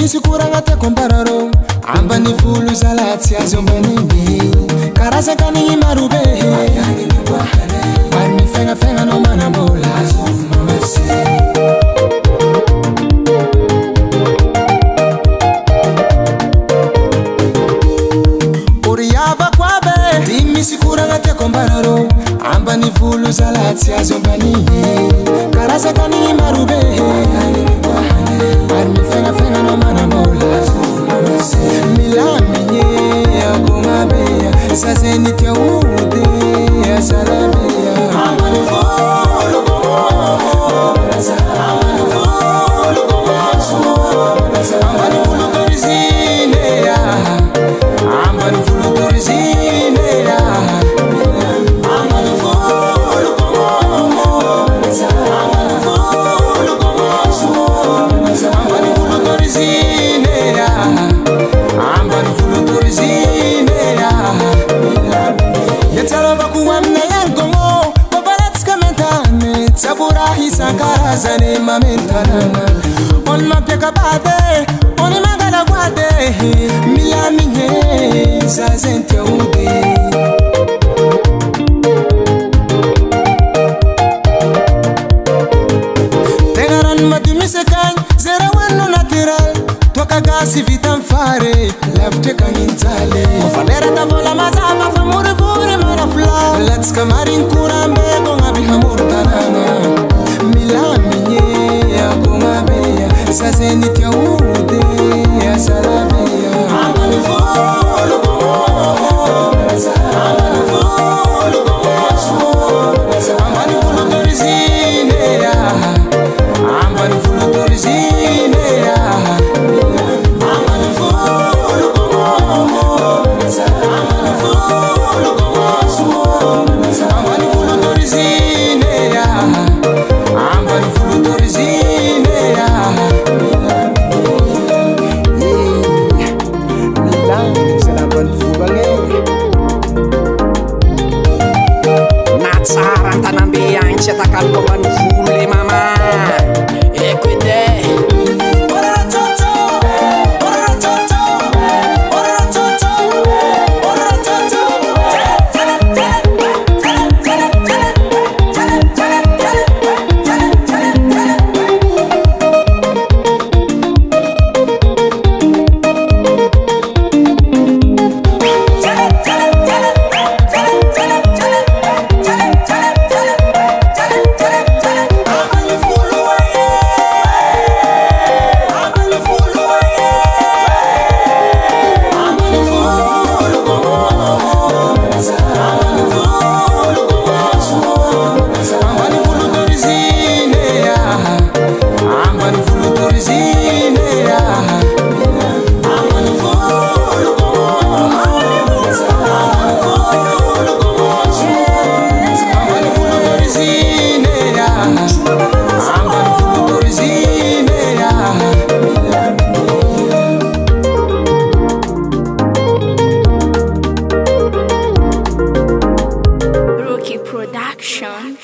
Sikuranga te kompararo amba ni fulu salati azombanini karasa kani marube bani fenga fenga no mana bola Uriava kwabe dimi sikuranga te kompararo amba ni fulu salati azombanini karasa kani marube bani fenga fenga no mana bola milamine akomabeya sazeni teude asalabeya amani fulu amani fulu korizine ya amani fulu korizine ya amani fulu amani fulu korizine ya amani fulu korizine ya yatalova kuwamna yankomo babaratska mentane sabura hisankarazane mamentana on mapyaka bade on magala wade milamine zazente ude tengaran madimise kan zera wanu natural toka gasi vitam fare lefte kanintale fanera tavola mazava famure fure marafla let's kamarin kurambe gongabi hamur tanana milamine akomabeya sazeni teude asalabeya amani fulu amani fulu amani fulu korizine ya amani fulu korizine ya amani fulu amani fulu amani fulu korizine ya amani fulu korizine ya Natsara tanambiancha takalkoman fule mama ekwede Rookie Production.